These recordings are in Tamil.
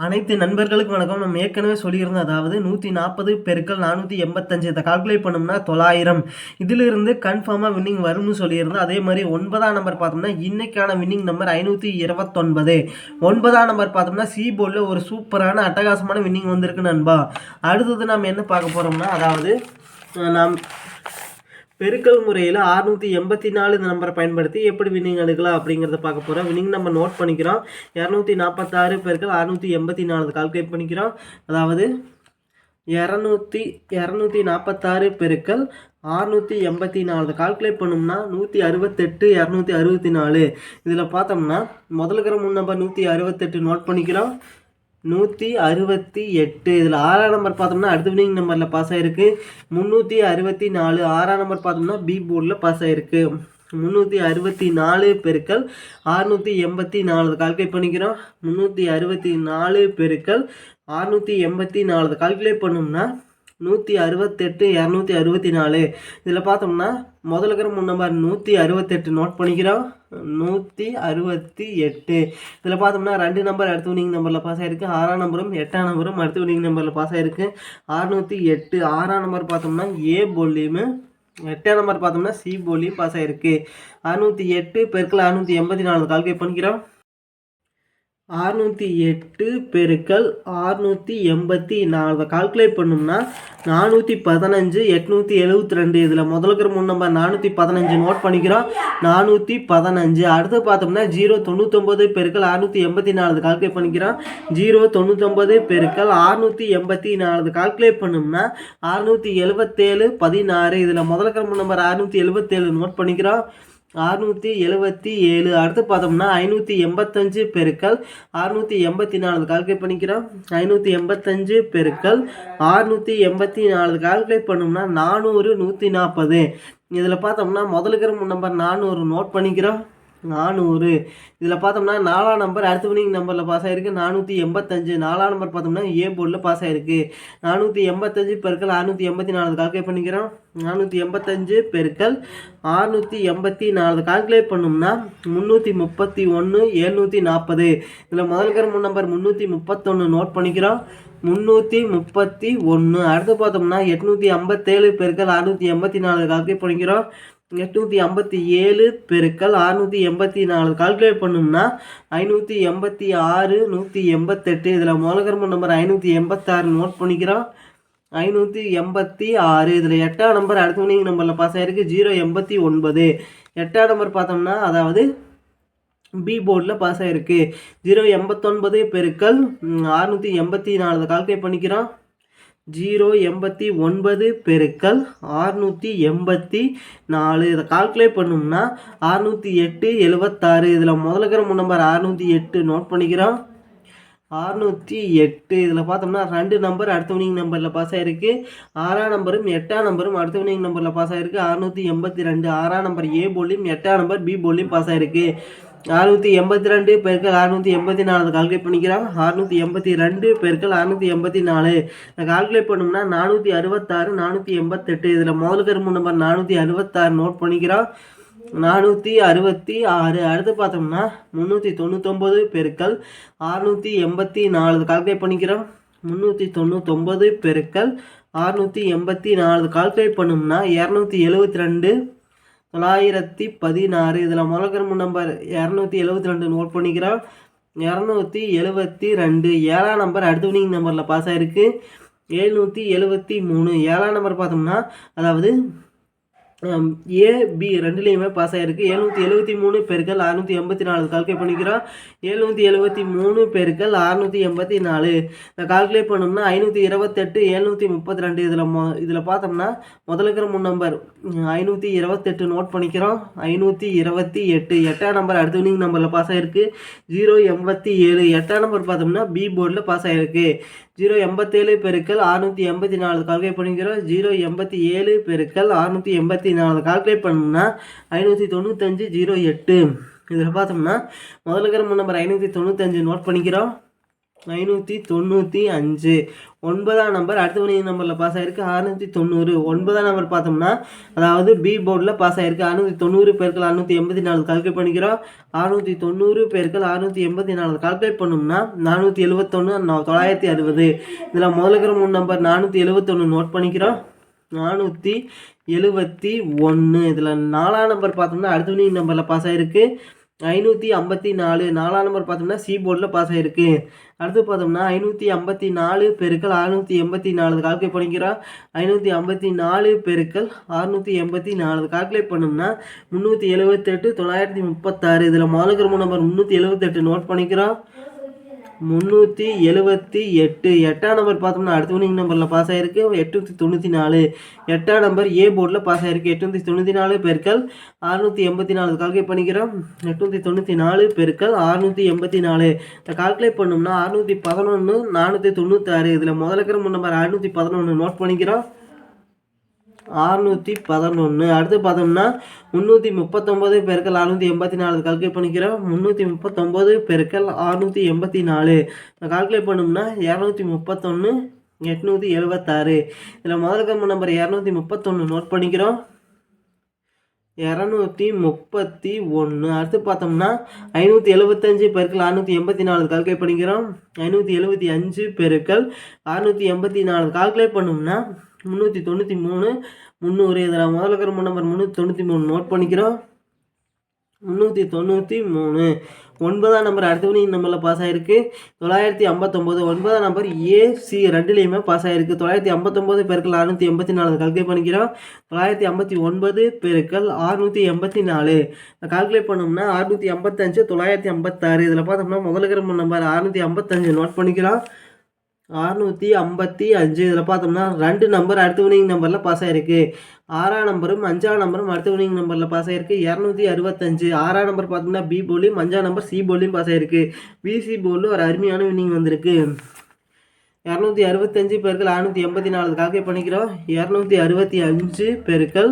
அனைத்து நண்பர்களுக்கும் வணக்கம். நம்ம ஏற்கனவே சொல்லியிருந்தோம், அதாவது 140 பெருக்கல் 485 இதை கால்குலேட் பண்ணோம்னா 900. இதிலிருந்து கன்ஃபார்மாக வின்னிங் வரும்னு சொல்லியிருந்தோம். அதே மாதிரி 9ஆம் நம்பர் பார்த்தோம்னா இன்னைக்கான வின்னிங் நம்பர் 529. 9ஆம் நம்பர் பார்த்தோம்னா சி போர்டில் ஒரு சூப்பரான அட்டகாசமான வின்னிங் வந்திருக்கு நண்பா. அடுத்தது நாம் என்ன பார்க்க போகிறோம்னா, அதாவது நாம் பெருக்கல் முறையில் 684 இந்த நம்பரை பயன்படுத்தி எப்படி வின்னிங் எடுக்கலாம் அப்படிங்கிறத பார்க்க போகிறோம். வின்னிங் நம்பர் நோட் பண்ணிக்கிறோம். 246 பெருக்கல் 684 கால்குலேட் பண்ணிக்கிறோம். அதாவது 246 பெருக்கல் 684 கால்குலேட் பண்ணோம்னா 168 264. இதில் பார்த்தோம்னா முதல்ல இருக்கிற முன் நம்பர் 168 நோட் பண்ணிக்கிறோம். 168. இதில் 6ஆம் நம்பர் பார்த்தோம்னா அடுத்த வினிங் நம்பரில் பாஸ் ஆகிருக்கு. 364. 6ஆம் நம்பர் பார்த்தோம்னா பி போர்டில் பாஸ் ஆகிருக்கு. 364 பெருக்கல் 684 கால்குலேட் பண்ணிக்கிறோம். 364 பெருக்கல் 684 கால்குலேட் பண்ணோம்னா 168 264. இதில் பார்த்தோம்னா முதல்ல இருக்கிற முன் நம்பர் 168 நோட் பண்ணிக்கிறோம். 168. இதில் பார்த்தோம்னா 2 நம்பர் அடுத்த வினிங் நம்பரில் பாஸ் ஆகிருக்கு. 6ஆம் நம்பரும் 8ஆம் நம்பரும் அடுத்த வினிங் நம்பரில் பாஸ் ஆகிருக்கு. 608. 6ஆம் நம்பர் பார்த்தோம்னா ஏ போல்லையும் 8ஆம் நம்பர் பார்த்தோம்னா சி போல்லையும் பாஸ் ஆகிருக்கு. 608 பெருக்கல் 684 கால்குலேட் பண்ணிக்கிறோம். 608 பெருக்கல் 684 கால்குலேட் பண்ணோம்னா 415 872. இதில் முதல்ல இருக்கிற முன் நம்பர் 415 நோட் பண்ணிக்கிறோம். 415. அடுத்து பார்த்தோம்னா 099 பெருக்கல் 684 கால்குலேட் பண்ணிக்கிறோம். 099 பெருக்கல் 684 கால்குலேட் பண்ணோம்னா 677 16. இதில் முதல்ல இருக்கிற முன் நம்பர் 677 நோட் பண்ணிக்கிறோம். 677. அடுத்து பார்த்தோம்னா 585 பெருக்கல் 684 கால்குலேட் பண்ணிக்கிறோம். 585 பெருக்கல் 684 கால்குலேட் பண்ணோம்னா 400 140. இதில் பார்த்தோம்னா முதல்ல இருக்கிற நம்பர் 400 நோட் பண்ணிக்கிறோம். 400. இதில் பார்த்தோம்னா 4ஆம் நம்பர் அடுத்த வினிங் நம்பரில் பாஸ் ஆகிருக்கு. 485. 4ஆம் நம்பர் பார்த்தோம்னா ஏ போர்டில் பாஸ் ஆகிருக்கு. 485 பெருக்கல் 684 கால்குலேட் பண்ணிக்கிறோம். 485 பெருக்கல் 684 கால்குலேட் பண்ணோம்னா 331 740. இதில் முதல் இருக்கிற நம்பர் 331 நோட் பண்ணிக்கிறோம். 331. அடுத்து பார்த்தோம்னா 857 பெருக்கல் 684 கால்குலேட் பண்ணிக்கிறோம். 857 பெருக்கல் 684 கால்குலேட் பண்ணோம்னா 586 188. இதில் முதல்கர்ம நம்பர் 586 நோட் பண்ணிக்கிறோம். 586. இதில் 8ஆம் நம்பர் அடுத்த வினிங் நம்பரில் பாஸ் ஆகிருக்கு. 089. 8ஆம் நம்பர் பார்த்தோம்னா அதாவது பி போர்டில் பாஸ் ஆகிருக்கு. 089 பெருக்கல் 684 கால்குலேட் பண்ணிக்கிறோம். 089 பெருக்கல் 684. இதை கால்குலேட் பண்ணோம்னா 608 76. இதில் முதல்ல இருக்கிற நம்பர் 608 நோட் பண்ணிக்கிறோம். 608. இதில் பார்த்தோம்னா 2 நம்பர் அடுத்த வினிங் நம்பரில் பாஸ் ஆகிருக்கு. 6ஆம் நம்பரும் 8ஆம் நம்பரும் அடுத்த வினிங் நம்பரில் பாஸ் ஆகிருக்கு. 682. 6ஆம் நம்பர் ஏ போர்ட்லையும் 8ஆம் நம்பர் பி போர்ட்லையும் பாஸ் ஆகிருக்கு. 682 பெருக்கல் 684 கால்குலேட் பண்ணிக்கிறோம். 682 பெருக்கல் 684 கால்குலேட் பண்ணோம்னா 466 488. இதில் முதல் கரும்பு நம்பர் 466 நோட் பண்ணிக்கிறோம். 466. அடுத்து பார்த்தோம்னா 399 பெருக்கல் 684 கால்குலேட் பண்ணிக்கிறோம். 399 பெருக்கல் 684 கால்குலேட் பண்ணோம்னா 272 916. இதில் முதல் நம்பர் 272 நோட் பண்ணிக்கிறோம். 272. 7ஆம் நம்பர் அடுத்த வினிங் நம்பரில் பாஸ் ஆகிருக்கு. 773. 7ஆம் நம்பர் பார்த்தோம்னா அதாவது ஏ பி ரெண்டுலேயுமே பாஸ் ஆகிருக்கு. 773 பெருக்கல் 684 கால்குலேட் பண்ணிக்கிறோம். 773 பெருக்கல் 684 கால்குலேட் பண்ணோம்னா 528 732. இதில் பார்த்தோம்னா முதல்ல இருக்கிற முன் நம்பர் 528 நோட் பண்ணிக்கிறோம். 528. 8ஆம் நம்பர் அடுத்த வினிங் நம்பரில் பாஸ் ஆகிருக்கு. 087. 8ஆம் நம்பர் பார்த்தோம்னா பி போர்டில் பாஸ் ஆகிருக்கு. 087 பெருக்கல் 684 கால்குலேட் பண்ணிக்கிறோம். 087 பெருக்கல் 684 கால்குலேட் பண்ணோம்னா 595 08. இதில் பார்த்தோம்னா முதல்ல இருக்கிற நம்பர் 595 நோட் பண்ணிக்கிறோம். 595. 9ஆம் நம்பர் அடுத்த வினிங் நம்பரில் பாஸ் ஆகிருக்கு 690. 9ஆம் நம்பர் பார்த்தோம்னா அதாவது பி போர்டில் பாஸ் ஆகிருக்கு 690 பெருக்கள் 684 கால்குலேட் பண்ணிக்கிறோம். 690 பெருக்கள் 684 கால்குலேட் பண்ணோம்னா 471 960. இதில் முதல்ல இருக்கிற 3 நம்பர் 471 நோட் பண்ணிக்கிறோம். 471. இதில் 4ஆம் நம்பர் பார்த்தோம்னா அடுத்த வினிங் நம்பரில் பாஸ் ஆகிருக்கு 554. 4ஆம் நம்பர் பார்த்தோம்னா சி போர்டில் பாஸ் ஆகிருக்கு. அடுத்து பார்த்தோம்னா 554 பெருக்கள் 684 கால்குலேட் பண்ணிக்கிறோம். 554 பெருக்கள் 684 கால்குலேட் பண்ணோம்னா 378 936. இதில் முதல்ல 3 நம்பர் 378 நோட் பண்ணிக்கிறோம். 378. 8ஆம் நம்பர் பார்த்தோம்னா அடுத்த வினிங் நம்பரில் பாஸ் ஆகிருக்கு 894. 8ஆம் நம்பர் ஏ போர்டில் பாஸ் ஆகிருக்கு 894 பெருக்கள் 684 கால்குலேட் பண்ணிக்கிறோம். 894 பெருக்கள் 684 இதை கால்குலேட் பண்ணோம்னா 611 496. இதில் முதல்ல இருக்கிற 3 நம்பர் 611 நோட் பண்ணிக்கிறோம். 611. அடுத்து பார்த்தோம்னா 339 பெருக்கள் 684 கால்குலேட் பண்ணிக்கிறோம். 339 பெருக்கள் 684 கால்குலேட் பண்ணோம்னா 231 876. இதில் முதல் கம்ம நம்பர் 231 நோட் பண்ணிக்கிறோம். 231. அடுத்து பார்த்தோம்னா 575 பெருக்கள் 684 கால்குலேட் பண்ணிக்கிறோம். 575 பெருக்கள் 684 கால்குலேட் பண்ணோம்னா 393 300. இதில் முதல்ல இருக்கிற 3 நம்பர் 393 நோட் பண்ணிக்கிறோம். 393. 9ஆம் நம்பர் அடுத்த வினிங் நம்பரில் பாஸ் ஆகிருக்கு 959. 9ஆம் நம்பர் ஏசி ரெண்டுலேயுமே பாஸ் ஆகிருக்கு 959 பெருக்கள் 684 கால்குலேட் பண்ணிக்கிறோம். 959 பெருக்கள் 684 கால்குலேட் பண்ணோம்னா 655 956. இதில் பார்த்தோம்னா முதல்ல இருக்கிற நம்பர் 655 நோட் பண்ணிக்கிறோம். 655. இதில் பார்த்தோம்னா 2 நம்பர் அடுத்த வினிங் நம்பரில் பாஸ் ஆகிருக்கு 6ஆம் நம்பரும் 5ஆம் நம்பரும் அடுத்த வினிங் நம்பரில் பாஸ் ஆகிருக்கு 265. 6ஆம் நம்பர் பார்த்தோம்னா பி போலியும் 5ஆம் நம்பர் சி போலியும் பாஸ் ஆகிருக்கு. பிசி போலில் ஒரு அருமையான வினிங் வந்திருக்கு. 265 பெருக்கள் 684 கால்குலேட் பண்ணிக்கிறோம். 265 பெருக்கள்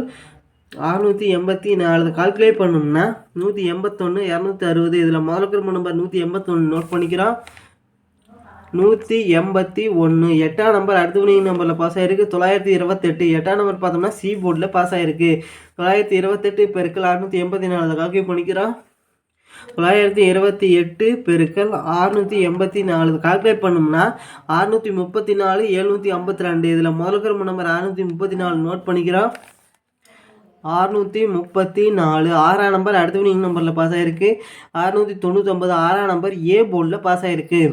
684 கால்குலேட் பண்ணோம்னா 181 260. இதில் முதல்ல இருக்கிற நம்பர் 181 நோட் பண்ணிக்கிறோம். 181. 8ஆம் நம்பர் அடுத்த வினிங் நம்பரில் பாஸ் ஆகிருக்கு 928. 8ஆம் நம்பர் பார்த்தோம்னா சி போர்டில் பாஸ் ஆகிருக்கு 928 பெருக்கள் 684 கால்குலேட் பண்ணிக்கிறோம். 928 பெருக்கள் 684 கால்குலேட் பண்ணோம்னா 634 752. இதில் முதல்ல இருக்கிற நம்பர் 634 நோட் பண்ணிக்கிறோம். 634. 6ஆம் நம்பர் அடுத்த வினிங் நம்பரில் பாஸ் ஆகிருக்கு 699. 6ஆம் நம்பர் ஏ போர்டில் பாஸ் ஆகிருக்கு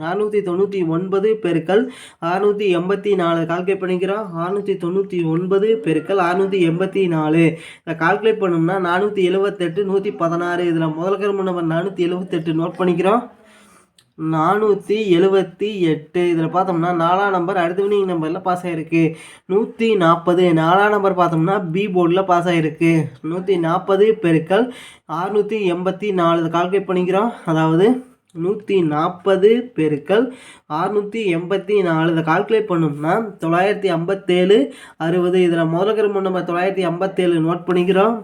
699 பெருக்கள் 684 கால்குலேட் பண்ணிக்கிறோம். 699 பெருக்கள் 684 இதை கால்குலேட் பண்ணோம்னா 478 116. இதில் முதல்ல இருக்கிற நம்பர் 478 நோட் பண்ணிக்கிறோம். 478. இதில் பார்த்தோம்னா 4ஆம் நம்பர் அடுத்த வினிங் நம்பரில் பாஸ் ஆகிருக்கு 140. 4ஆம் நம்பர் பார்த்தோம்னா பி போர்டில் பாஸ் ஆகிருக்கு 140 பெருக்கள் 684 இதை கால்குலேட் பண்ணிக்கிறோம். அதாவது 140 பெருக்கள் 684 இதை கால்குலேட் பண்ணோம்னா 957 60. இதில் முதல்ல இருக்கிற நம்பர் 957 நோட் பண்ணிக்கிறோம்.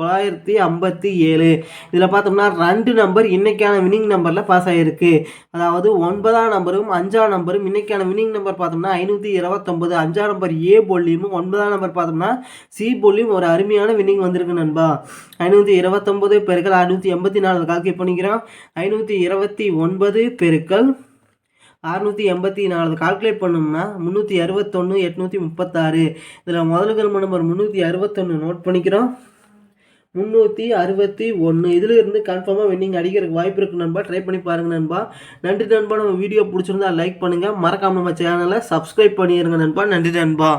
957. இதில் பார்த்தோம்னா 2 நம்பர் இன்னைக்கான வினிங் நம்பரில் பாஸ் ஆகிருக்கு. அதாவது 9ஆம் நம்பரும் 5ஆம் நம்பரும் இன்னைக்கான வினிங் நம்பர் பார்த்தோம்னா 529. 5ஆம் நம்பர் ஏ போலியும் 9ஆம் நம்பர் பார்த்தோம்னா சி போலியும் ஒரு அருமையான வினிங் வந்திருக்கு நண்பா. 529 பெருக்கள் 684 கால்குலேட் பண்ணிக்கிறோம். 529 பெருக்கள் 684 கால்குலேட் பண்ணோம்னா 361 836. இதில் முதல்ல நம்பர் 361 நோட் பண்ணிக்கிறோம். 361. இதில் இருந்து கன்ஃபார்மாக வின்னிங் அடிக்கிறதுக்கு வாய்ப்பு இருக்குது நண்பா. ட்ரை பண்ணி பாருங்கள் நண்பா. நன்றி நண்பா. நம்ம வீடியோ பிடிச்சிருந்தா லைக் பண்ணுங்கள். மறக்காமல் நம்ம சேனலை சப்ஸ்கிரைப் பண்ணிடுங்க நண்பா. நன்றி நண்பா.